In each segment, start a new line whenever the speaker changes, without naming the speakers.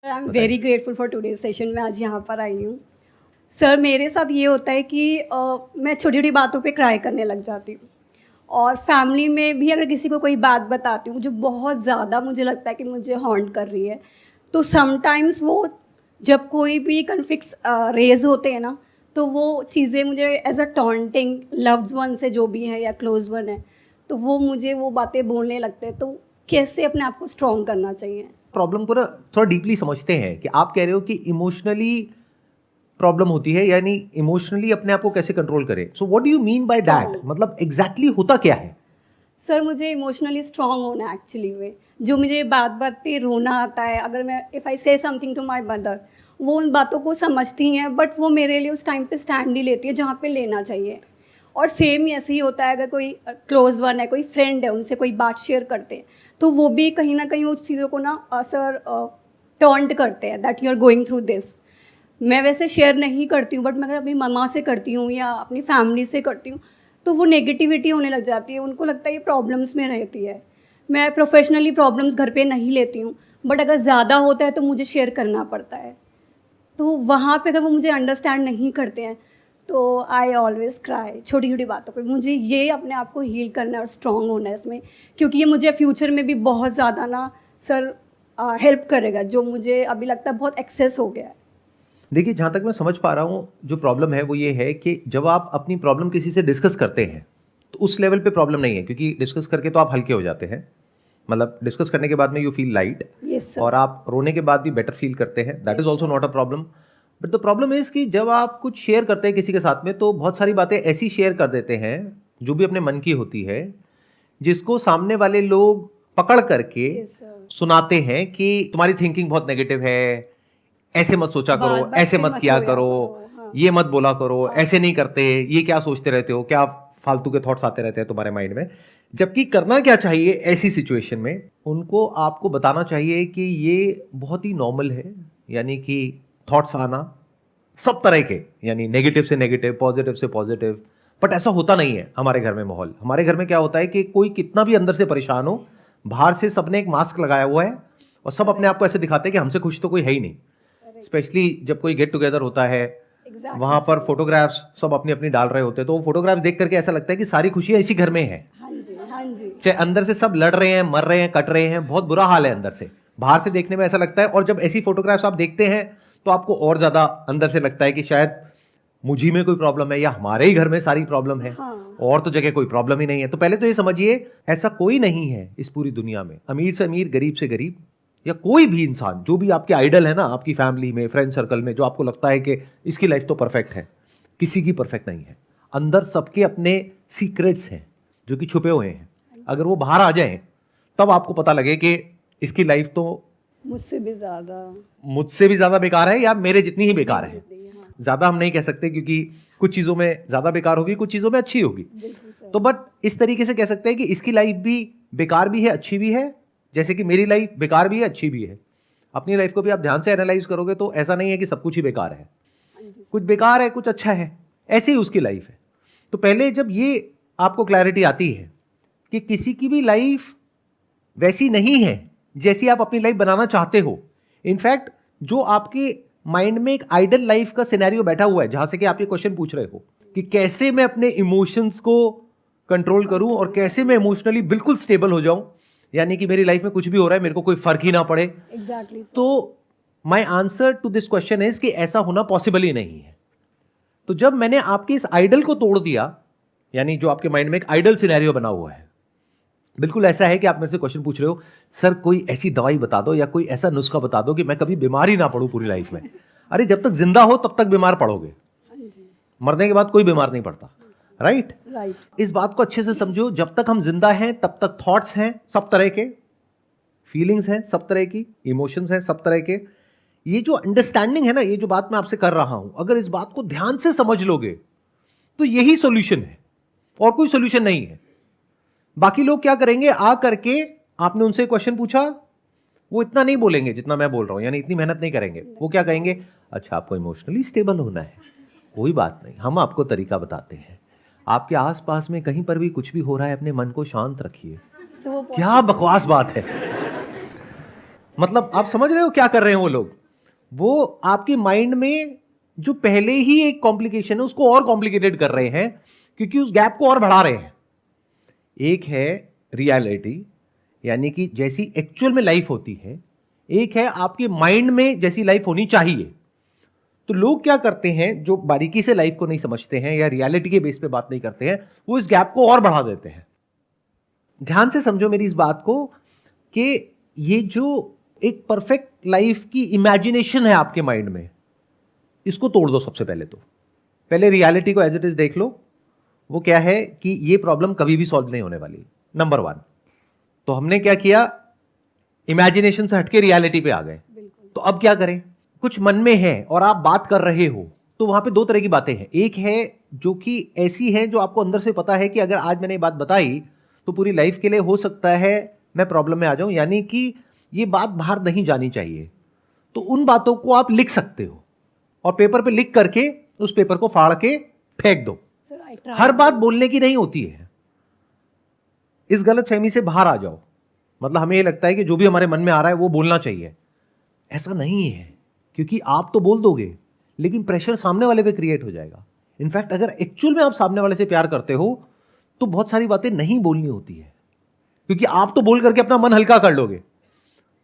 I am very grateful for today session. मैं आज यहाँ पर आई हूँ। सर मेरे साथ ये होता है कि मैं छोटी छोटी बातों पे क्राई करने लग जाती हूँ, और फैमिली में भी अगर किसी को कोई बात बताती हूँ जो बहुत ज़्यादा मुझे लगता है कि मुझे हॉन्ट कर रही है, तो समटाइम्स वो जब कोई भी कन्फ्लिक्ट्स रेज होते हैं ना, तो वो चीज़ें मुझे as a taunting loved one से जो भी है या क्लोज वन है, तो वो मुझे वो बातें बोलने लगते हैं। तो कैसे अपने आप को स्ट्रॉन्ग करना चाहिए?
प्रॉब्लम को ना थोड़ा डीपली समझते हैं कि आप कह रहे हो कि इमोशनली प्रॉब्लम होती है, यानी इमोशनली अपने आप को कैसे कंट्रोल करें। So what do you mean by that? मतलब एग्जैक्टली होता क्या है?
सर मुझे इमोशनली स्ट्रॉन्ग होना है एक्चुअली में। जो मुझे बात बात पे रोना आता है, अगर मैं इफ़ आई से समथिंग टू माय मदर, वो उन बातों को समझती हैं, बट वो मेरे लिए उस टाइम पे स्टैंड नहीं लेती है जहाँ पे लेना चाहिए। और सेम ही ऐसे ही होता है, अगर कोई क्लोज वन है, कोई फ्रेंड है, उनसे कोई बात शेयर करते हैं, तो वो भी कहीं ना कहीं उस चीज़ों को ना सर टॉन्ट करते हैं that you are going through this. मैं वैसे शेयर नहीं करती हूँ, बट मैं अगर अपनी मम्मा से करती हूँ या अपनी फैमिली से करती हूँ, तो वो नेगेटिविटी होने लग जाती है। उनको लगता है ये प्रॉब्लम्स में रहती है। मैं प्रोफेशनली प्रॉब्लम्स घर पे नहीं लेती हूँ, बट अगर ज़्यादा होता है तो मुझे शेयर करना पड़ता है। तो वहाँ पे अगर वो मुझे अंडरस्टैंड नहीं करते हैं, तो आई ऑलवेज क्राई छोटी छोटी बातों पे। मुझे ये अपने आप को हील करना है और स्ट्रॉन्ग होना है इसमें, क्योंकि ये मुझे फ्यूचर में भी बहुत ज़्यादा ना सर हेल्प करेगा, जो मुझे अभी लगता है बहुत एक्सेस हो गया है।
देखिए, जहाँ तक मैं समझ पा रहा हूँ, जो प्रॉब्लम है वो ये है कि जब आप अपनी प्रॉब्लम किसी से डिस्कस करते हैं तो उस लेवल पे प्रॉब्लम नहीं है, क्योंकि डिस्कस करके तो आप हल्के हो जाते हैं। मतलब डिस्कस करने के बाद में you feel light,
yes sir.
और आप रोने के बाद भी बेटर फील करते हैं। That is also not a problem. But the problem is कि जब आप कुछ शेयर करते हैं किसी के साथ में, तो बहुत सारी बातें ऐसी शेयर कर देते हैं जो भी अपने मन की होती है, जिसको सामने वाले लोग पकड़ करके
यस सर।
सुनाते हैं कि तुम्हारी थिंकिंग बहुत नेगेटिव है, ऐसे मत सोचा
बात
करो,
बात
ऐसे
पे
मत
मत
किया
रोया
करो,
करो। हाँ।
ये मत बोला करो,
हाँ।
ऐसे नहीं करते, ये क्या सोचते रहते हो, क्या फालतू के थॉट्स आते रहते हैं तुम्हारे माइंड में। जबकि करना क्या चाहिए ऐसी सिचुएशन में, उनको आपको बताना चाहिए कि ये बहुत ही नॉर्मल है। यानी कि थॉट्स आना सब तरह के, यानी नेगेटिव से नेगेटिव, पॉजिटिव से पॉजिटिव। बट ऐसा होता नहीं है हमारे घर में। माहौल हमारे घर में क्या होता है कि कोई कितना भी अंदर से परेशान हो, बाहर से सबने एक मास्क लगाया हुआ है और सब अपने आप को ऐसे दिखाते हैं कि हमसे खुश तो कोई है ही नहीं। स्पेशली जब कोई गेट टुगेदर होता है, वहां पर फोटोग्राफ्स सब अपनी अपनी डाल रहे होते हैं, तो वो फोटोग्राफ्स देख करके ऐसा लगता है कि सारी खुशियां इसी घर में है।
हाँ जी, हाँ जी।
चाहे अंदर से सब लड़ रहे हैं, मर रहे हैं, कट रहे हैं, बहुत बुरा हाल है अंदर से। बाहर से देखने में ऐसा लगता है, और जब ऐसी फोटोग्राफ्स आप देखते हैं तो आपको और ज्यादा अंदर से लगता है कि शायद मुझी में कोई प्रॉब्लम है, या हमारे ही घर में सारी प्रॉब्लम है।
हाँ।
और तो जगह कोई प्रॉब्लम ही नहीं है। तो पहले तो ये समझिए, ऐसा कोई नहीं है इस पूरी दुनिया में, अमीर से अमीर, गरीब से गरीब, या कोई भी इंसान, जो भी आपके आइडल है ना, आपकी फैमिली में, फ्रेंड सर्कल में, जो आपको लगता है कि इसकी लाइफ तो परफेक्ट है, किसी की परफेक्ट नहीं है। अंदर सबके अपने सीक्रेट्स हैं जो कि छुपे हुए हैं। अगर वो बाहर आ जाएं तब आपको पता लगे कि इसकी लाइफ तो मुझसे भी ज्यादा बेकार है, या मेरे जितनी ही बेकार है।
हाँ।
ज्यादा हम नहीं कह सकते, क्योंकि कुछ चीजों में ज्यादा बेकार होगी, कुछ चीजों में अच्छी होगी। तो बट इस तरीके से कह सकते हैं कि इसकी लाइफ भी बेकार भी है, अच्छी भी है, जैसे कि मेरी लाइफ बेकार भी है, अच्छी भी है। अपनी लाइफ को भी आप ध्यान से एनालाइज करोगे तो ऐसा नहीं है कि सब कुछ ही बेकार है। कुछ बेकार है, कुछ अच्छा है, ऐसी ही उसकी लाइफ है। तो पहले जब ये आपको क्लैरिटी आती है कि किसी की भी लाइफ वैसी नहीं है जैसी आप अपनी लाइफ बनाना चाहते हो, इनफैक्ट जो आपके माइंड में एक आइडल लाइफ का सिनेरियो बैठा हुआ है, जहां से कि आप ये क्वेश्चन पूछ रहे हो कि कैसे मैं अपने इमोशंस को कंट्रोल करूं और कैसे मैं इमोशनली बिल्कुल स्टेबल हो जाऊं, यानी कि मेरी लाइफ में कुछ भी हो रहा है मेरे को कोई फर्क ही ना पड़े।
एग्जैक्टली।
तो my answer to this question is कि ऐसा होना पॉसिबल ही नहीं है। तो जब मैंने आपके इस आइडल को तोड़ दिया, यानी जो आपके माइंड में एक आइडल सिनेरियो बना हुआ है, बिल्कुल ऐसा है कि आप मेरे से क्वेश्चन पूछ रहे हो, सर कोई ऐसी दवाई बता दो या कोई ऐसा नुस्खा बता दो कि मैं कभी बीमार ही ना पड़ूं पूरी लाइफ में। अरे जब तक जिंदा हो तब तक बीमार पड़ोगे, मरने के बाद कोई बीमार नहीं पड़ता। राइट? इस बात को अच्छे से समझो, जब तक हम जिंदा हैं तब तक थॉट्स हैं सब तरह के, फीलिंग्स हैं सब तरह की, इमोशंस हैं सब तरह के। ये जो अंडरस्टैंडिंग है ना, ये जो बात मैं आपसे कर रहा हूं, अगर इस बात को ध्यान से समझ लोगे तो यही सॉल्यूशन है, और कोई सॉल्यूशन नहीं है। बाकी लोग क्या करेंगे, आ करके आपने उनसे क्वेश्चन पूछा, वो इतना नहीं बोलेंगे जितना मैं बोल रहा हूं, यानी इतनी मेहनत नहीं करेंगे। वो क्या कहेंगे, अच्छा आपको इमोशनली स्टेबल होना है, कोई बात नहीं, हम आपको तरीका बताते हैं। आपके आसपास में कहीं पर भी कुछ भी हो रहा है, अपने मन को शांत रखिए। क्या बकवास बात है। मतलब आप समझ रहे हो क्या कर रहे हैं वो लोग? वो आपके माइंड में जो पहले ही एक कॉम्प्लिकेशन है उसको और कॉम्प्लिकेटेड कर रहे हैं, क्योंकि उस गैप को और बढ़ा रहे हैं। एक है रियलिटी, यानी कि जैसी एक्चुअल में लाइफ होती है, एक है आपके माइंड में जैसी लाइफ होनी चाहिए। तो लोग क्या करते हैं, जो बारीकी से लाइफ को नहीं समझते हैं या रियलिटी के बेस पे बात नहीं करते हैं, वो इस गैप को और बढ़ा देते हैं। ध्यान से समझो मेरी इस बात को कि ये जो एक परफेक्ट लाइफ की इमेजिनेशन है आपके माइंड में, इसको तोड़ दो। सबसे पहले तो पहले रियलिटी को एज इट इज देख लो। वो क्या है कि ये प्रॉब्लम कभी भी सॉल्व नहीं होने वाली, नंबर 1। तो हमने क्या किया, इमेजिनेशन से हटके रियलिटी पे आ गए। तो अब क्या करें? कुछ मन में है और आप बात कर रहे हो, तो वहां पे दो तरह की बातें हैं। एक है जो कि ऐसी है जो आपको अंदर से पता है कि अगर आज मैंने ये बात बताई तो पूरी लाइफ के लिए हो सकता है मैं प्रॉब्लम में आ जाऊं, यानी कि ये बात बाहर नहीं जानी चाहिए। तो उन बातों को आप लिख सकते हो और पेपर पे लिख करके उस पेपर को फाड़ के फेंक दो। हर बात बोलने की नहीं होती है। इस गलत फहमी से बाहर आ जाओ। मतलब हमें ये लगता है कि जो भी हमारे मन में आ रहा है वो बोलना चाहिए। ऐसा नहीं है, क्योंकि आप तो बोल दोगे लेकिन प्रेशर सामने वाले पे क्रिएट हो जाएगा। इनफैक्ट अगर एक्चुअल में आप सामने वाले से प्यार करते हो तो बहुत सारी बातें नहीं बोलनी होती है, क्योंकि आप तो बोल करके अपना मन हल्का कर लोगे,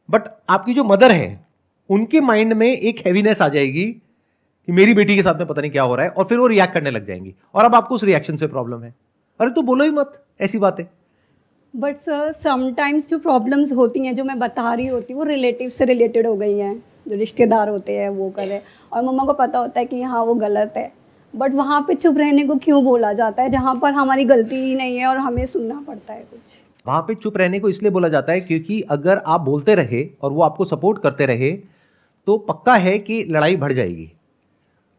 बट आपकी जो मदर है उनके माइंड में एक हैवीनेस आ जाएगी कि मेरी बेटी के साथ में पता नहीं क्या हो रहा है, और फिर वो रिएक्ट करने लग जाएंगी और अब आपको उस रिएक्शन से प्रॉब्लम है। अरे तो बोलो ही मत ऐसी बातें।
बट सर समटाइम्स जो प्रॉब्लम्स होती हैं जो मैं बता रही होती हूँ वो रिलेटिव से रिलेटेड हो गई हैं, जो रिश्तेदार होते हैं वो करें, और मम्मा को पता होता है कि हाँ वो गलत है, बट वहाँ पे चुप रहने को क्यों बोला जाता है जहाँ पर हमारी गलती ही नहीं है और हमें सुनना पड़ता है कुछ?
वहां पे चुप रहने को इसलिए बोला जाता है क्योंकि अगर आप बोलते रहे और वो आपको सपोर्ट करते रहे तो पक्का है कि लड़ाई बढ़ जाएगी।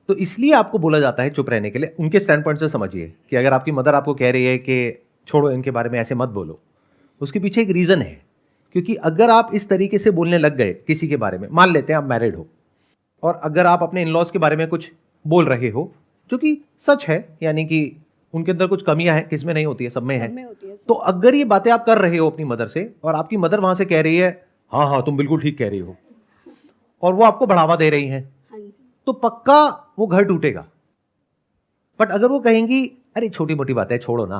तो इसलिए आपको बोला जाता है चुप रहने के लिए। उनके स्टैंड पॉइंट से समझिए कि अगर आपकी मदर आपको कह रही है कि छोड़ो इनके बारे में, ऐसे मत बोलो, उसके पीछे एक रीज़न है। क्योंकि अगर आप इस तरीके से बोलने लग गए किसी के बारे में, मान लेते हैं आप मैरिड हो और अगर आप अपने इन-लॉज के बारे में कुछ बोल रहे हो जो कि सच है, यानी कि उनके अंदर कुछ कमियां हैं, किसमें नहीं होती है, सब में है, तो अगर ये बातें आप कर रहे हो अपनी मदर से और आपकी मदर वहां से कह रही है हाँ हाँ तुम बिल्कुल ठीक कह रही हो, और वो आपको बढ़ावा दे रही हैं, तो पक्का वो घर टूटेगा। बट अगर वो कहेंगी अरे छोटी मोटी बात है छोड़ो ना,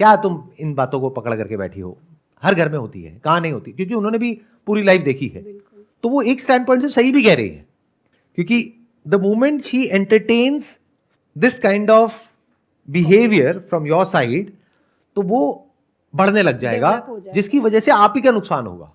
क्या तुम इन बातों को पकड़ करके बैठी हो, हर घर में होती है, कहाँ नहीं होती, क्योंकि उन्होंने भी पूरी लाइफ देखी है, तो वो एक स्टैंड पॉइंट से सही भी कह रही है। क्योंकि the moment she entertains this kind of behaviour from your side, तो वो बढ़ने लग जाएगा, जिसकी वजह से आप ही का नुकसान होगा।